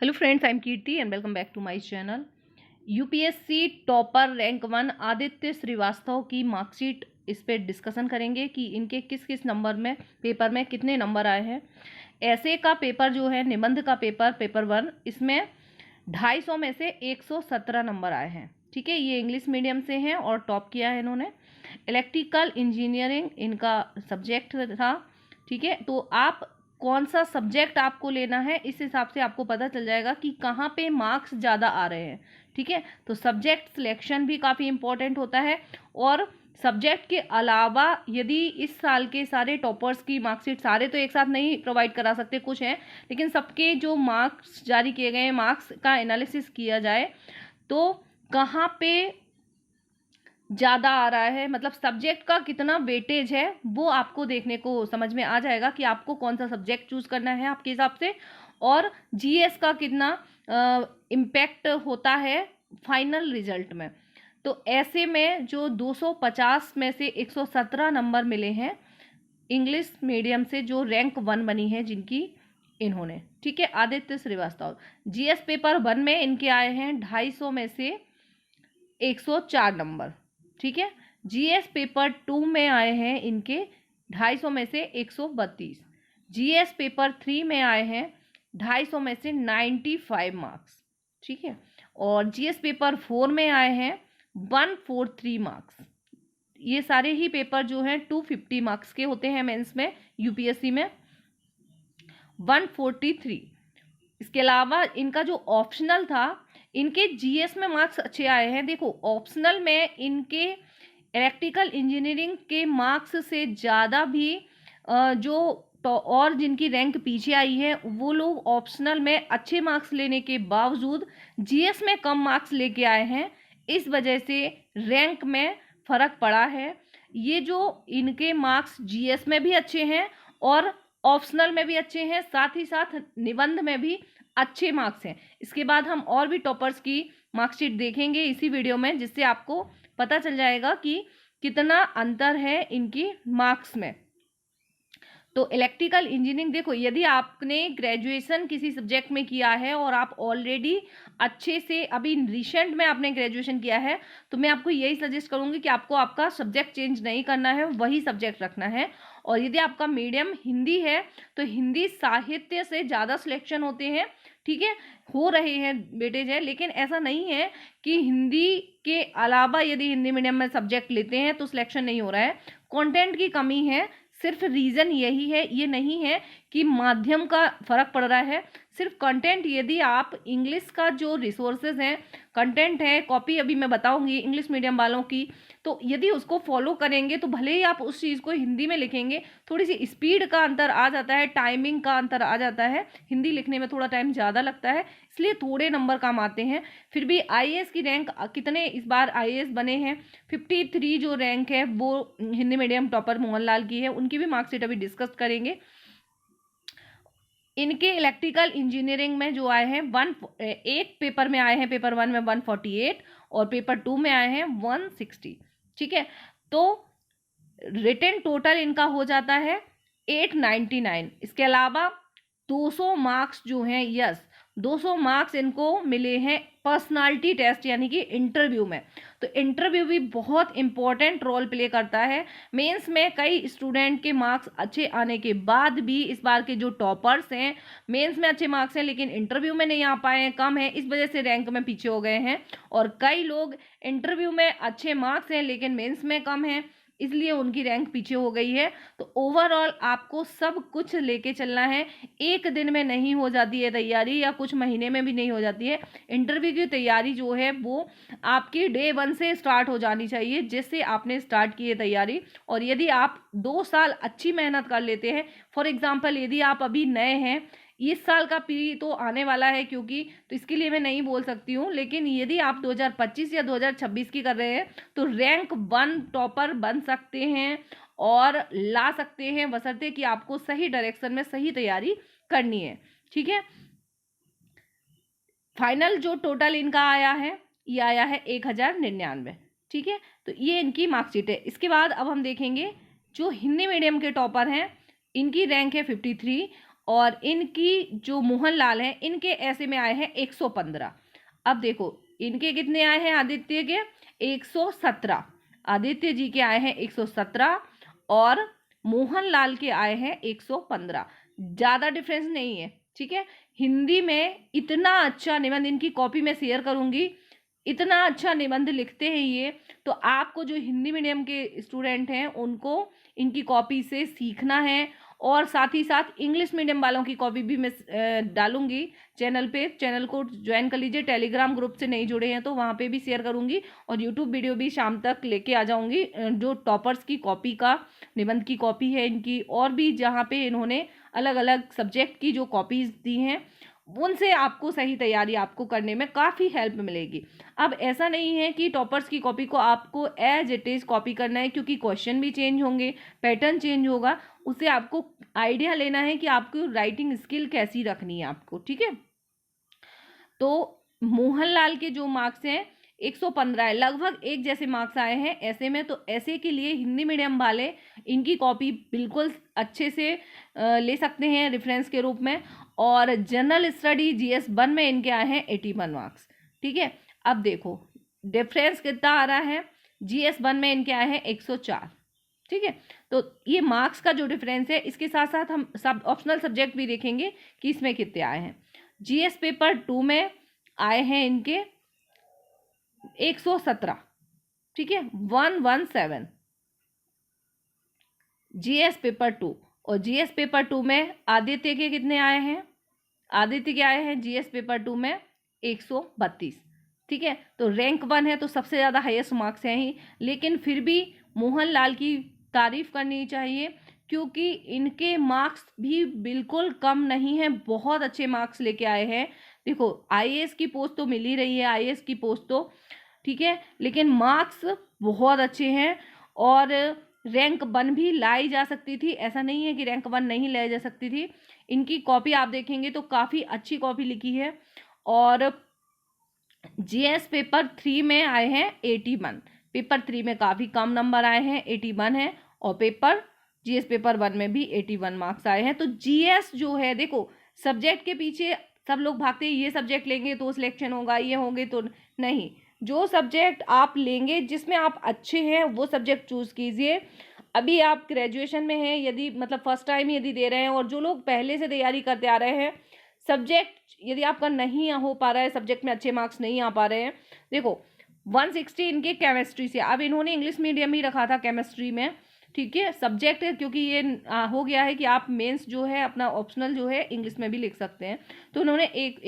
Hello friends, I am Kirti and welcome back to my channel. UPSC topper rank 1 Aditya Shrivastava की marksheet इस पे discussion करेंगे कि इनके किस किस नंबर में पेपर में कितने नंबर आए हैं। ऐसे का पेपर जो है निबंध का पेपर 1, इसमें 250 में से 117 नंबर आए हैं। ठीक है, ये इंग्लिश मीडियम से हैं और टॉप किया है इन्होंने। इलेक्ट्रिकल इंजीनियरिंग इनका सब्जेक्ट था। ठीक है, तो आप कौन सा सब्जेक्ट आपको लेना है इस हिसाब से आपको पता चल जाएगा कि कहाँ पे मार्क्स ज़्यादा आ रहे हैं। ठीक है, तो सब्जेक्ट सिलेक्शन भी काफ़ी इम्पोर्टेंट होता है। और सब्जेक्ट के अलावा यदि इस साल के सारे टॉपर्स की मार्कशीट, सारे तो एक साथ नहीं प्रोवाइड करा सकते, कुछ हैं, लेकिन सबके जो मार्क्स जारी किए गए हैं, मार्क्स का एनालिसिस किया जाए तो कहाँ पे ज़्यादा आ रहा है, मतलब सब्जेक्ट का कितना वेटेज है, वो आपको देखने को समझ में आ जाएगा कि आपको कौन सा सब्जेक्ट चूज करना है आपके हिसाब से, और जीएस का कितना इम्पैक्ट होता है फाइनल रिजल्ट में। तो ऐसे में जो 250 में से 117 नंबर मिले हैं इंग्लिश मीडियम से, जो रैंक 1 बनी है जिनकी, इन्होंने, ठीक है, आदित्य श्रीवास्तव। जीएस पेपर 1 में इनके आए हैं 250 में से 104 नंबर। ठीक है, जीएस पेपर 2 में आए हैं इनके 250 में से 132। जीएस पेपर 3 में आए हैं 250 में से 95 मार्क्स। ठीक है, और जीएस पेपर 4 में आए हैं 143 मार्क्स। ये सारे ही पेपर जो हैं 250 मार्क्स के होते हैं मेंस में, यूपीएससी में 143। इसके अलावा इनका जो ऑप्शनल था, इनके जीएस में मार्क्स अच्छे आए हैं। देखो, ऑप्शनल में इनके इलेक्ट्रिकल इंजीनियरिंग के मार्क्स से ज़्यादा भी जो और जिनकी रैंक पीछे आई है, वो लोग ऑप्शनल में अच्छे मार्क्स लेने के बावजूद जीएस में कम मार्क्स लेके आए हैं। इस वजह से रैंक में फ़र्क पड़ा है। ये जो इनके मार्क्स जीएस में भी अच्छे हैं और ऑप्शनल में भी अच्छे हैं, साथ ही साथ निबंध में भी अच्छे मार्क्स हैं। इसके बाद हम और भी टॉपर्स की मार्कशीट देखेंगे इसी वीडियो में, जिससे आपको पता चल जाएगा कि कितना अंतर है इनकी मार्क्स में। तो इलेक्ट्रिकल इंजीनियरिंग, देखो, यदि आपने ग्रेजुएशन किसी सब्जेक्ट में किया है और आप ऑलरेडी अच्छे से अभी रिसेंट में आपने ग्रेजुएशन किया है, तो मैं आपको यही सजेस्ट करूंगी कि आपको आपका सब्जेक्ट चेंज नहीं करना है, वही सब्जेक्ट रखना है। और यदि आपका मीडियम हिंदी है तो हिंदी साहित्य से ज़्यादा सिलेक्शन होते हैं। ठीक है, हो रहे हैं बेटे है, लेकिन ऐसा नहीं है कि हिंदी के अलावा यदि हिंदी मीडियम में सब्जेक्ट लेते हैं तो सिलेक्शन नहीं हो रहा है। कंटेंट की कमी है, सिर्फ रीज़न यही है, ये नहीं है कि माध्यम का फ़र्क पड़ रहा है, सिर्फ कंटेंट। यदि आप इंग्लिश का जो रिसोर्सेज हैं, कंटेंट है, कॉपी अभी मैं बताऊंगी इंग्लिश मीडियम वालों की, तो यदि उसको फॉलो करेंगे तो भले ही आप उस चीज़ को हिंदी में लिखेंगे, थोड़ी सी स्पीड का अंतर आ जाता है, टाइमिंग का अंतर आ जाता है, हिंदी लिखने में थोड़ा टाइम ज़्यादा लगता है, इसलिए थोड़े नंबर कम आते हैं। फिर भी आईएएस की रैंक कितने इस बार आईएएस बने हैं, 53 जो रैंक है वो हिंदी मीडियम टॉपर मोहनलाल की है, उनकी भी मार्कशीट अभी डिस्कस करेंगे। इनके इलेक्ट्रिकल इंजीनियरिंग में जो आए हैं एक पेपर में आए हैं, पेपर 1 में 148 और पेपर 2 में आए हैं 160। ठीक है, तो रिटन टोटल इनका हो जाता है 899। इसके अलावा 200 मार्क्स जो हैं, 200 मार्क्स इनको मिले हैं पर्सनालिटी टेस्ट यानी कि इंटरव्यू में। तो इंटरव्यू भी बहुत इंपॉर्टेंट रोल प्ले करता है। मेंस में कई स्टूडेंट के मार्क्स अच्छे आने के बाद भी इस बार के जो टॉपर्स हैं, मेंस में अच्छे मार्क्स हैं लेकिन इंटरव्यू में नहीं आ पाए हैं, कम है, इस वजह से रैंक में पीछे हो गए हैं। और कई लोग इंटरव्यू में अच्छे मार्क्स हैं लेकिन मेंस में कम हैं, इसलिए उनकी रैंक पीछे हो गई है। तो ओवरऑल आपको सब कुछ लेके चलना है, एक दिन में नहीं हो जाती है तैयारी, या कुछ महीने में भी नहीं हो जाती है। इंटरव्यू की तैयारी जो है वो आपकी डे 1 से स्टार्ट हो जानी चाहिए, जिससे आपने स्टार्ट की है तैयारी। और यदि आप 2 साल अच्छी मेहनत कर लेते हैं, फॉर एग्जाम्पल यदि आप अभी नए हैं, इस साल का पी तो आने वाला है क्योंकि, तो इसके लिए मैं नहीं बोल सकती हूँ, लेकिन यदि आप 2025 या 2026 की कर रहे हैं तो रैंक 1 टॉपर बन सकते हैं और ला सकते हैं, बशर्ते कि आपको सही डायरेक्शन में सही तैयारी करनी है। ठीक है, फाइनल जो टोटल इनका आया है, ये आया है 1099। ठीक है, तो ये इनकी मार्कशीट है। इसके बाद अब हम देखेंगे जो हिंदी मीडियम के टॉपर हैं, इनकी रैंक है 53 और इनकी जो मोहनलाल हैं इनके ऐसे में आए हैं 115। अब देखो इनके कितने आए हैं आदित्य के 117, आदित्य जी के आए हैं 117 और मोहनलाल के आए हैं 115। ज़्यादा डिफरेंस नहीं है, ठीक है। हिंदी में इतना अच्छा निबंध, इनकी कॉपी मैं शेयर करूंगी, इतना अच्छा निबंध लिखते हैं ये। तो आपको जो हिंदी मीडियम के स्टूडेंट हैं उनको इनकी कॉपी से सीखना है, और साथ ही साथ इंग्लिश मीडियम वालों की कॉपी भी मैं डालूंगी चैनल पे। चैनल को ज्वाइन कर लीजिए, टेलीग्राम ग्रुप से नहीं जुड़े हैं तो वहाँ पे भी शेयर करूंगी, और यूट्यूब वीडियो भी शाम तक लेके आ जाऊंगी। जो टॉपर्स की कॉपी का निबंध की कॉपी है इनकी, और भी जहाँ पे इन्होंने अलग अलग सब्जेक्ट की जो कॉपीज दी हैं, उनसे आपको सही तैयारी आपको करने में काफ़ी हेल्प मिलेगी। अब ऐसा नहीं है कि टॉपर्स की कॉपी को आपको एज इट इज़ कॉपी करना है, क्योंकि क्वेश्चन भी चेंज होंगे, पैटर्न चेंज होगा। उससे आपको आइडिया लेना है कि आपको राइटिंग स्किल कैसी रखनी है आपको, ठीक है। तो मोहनलाल के जो मार्क्स हैं 115 है, लगभग एक जैसे मार्क्स आए हैं ऐसे में। तो ऐसे के लिए हिंदी मीडियम वाले इनकी कॉपी बिल्कुल अच्छे से ले सकते हैं रेफरेंस के रूप में। और जनरल स्टडी GS 1 में इनके आए हैं 81 मार्क्स, ठीक है। अब देखो डिफरेंस कितना आ रहा है, GS 1 में इनके आए हैं 104, ठीक है। तो ये मार्क्स का जो डिफरेंस है, इसके साथ साथ हम सब ऑप्शनल सब्जेक्ट भी देखेंगे कि इसमें कितने आए हैं। GS पेपर 2 में आए हैं इनके 117, ठीक है, 117 GS पेपर 2। और GS पेपर 2 में आदित्य के कितने आए हैं, आदित्य के आए हैं GS पेपर 2 में 132, ठीक है। तो रैंक 1 है तो सबसे ज़्यादा हाईएस्ट मार्क्स हैं ही, लेकिन फिर भी मोहनलाल की तारीफ करनी चाहिए, क्योंकि इनके मार्क्स भी बिल्कुल कम नहीं है, बहुत अच्छे मार्क्स लेके आए हैं। देखो IAS की पोस्ट तो मिल ही रही है, IAS की पोस्ट तो, ठीक है, लेकिन मार्क्स बहुत अच्छे हैं। और रैंक 1 भी लाई जा सकती थी, ऐसा नहीं है कि रैंक 1 नहीं लाई जा सकती थी। इनकी कॉपी आप देखेंगे तो काफ़ी अच्छी कॉपी लिखी है। और GS पेपर 3 में आए हैं 81, पेपर 3 में काफ़ी कम नंबर आए हैं, 81 है। और GS पेपर 1 में भी 81 मार्क्स आए हैं। तो GS जो है, देखो सब्जेक्ट के पीछे सब लोग भागते हैं, ये सब्जेक्ट लेंगे तो सिलेक्शन होगा, ये होंगे तो नहीं। जो सब्जेक्ट आप लेंगे जिसमें आप अच्छे हैं वो सब्जेक्ट चूज़ कीजिए। अभी आप ग्रेजुएशन में हैं, यदि मतलब फर्स्ट टाइम यदि दे रहे हैं, और जो लोग पहले से तैयारी करते आ रहे हैं, सब्जेक्ट यदि आपका नहीं हो पा रहा है, सब्जेक्ट में अच्छे मार्क्स नहीं आ पा रहे हैं, देखो 160 इनके केमिस्ट्री से, अब इन्होंने इंग्लिश मीडियम ही रखा था केमिस्ट्री में, ठीक है, सब्जेक्ट है, क्योंकि ये हो गया है कि आप मेंस जो है अपना ऑप्शनल जो है इंग्लिश में भी लिख सकते हैं। तो उन्होंने एक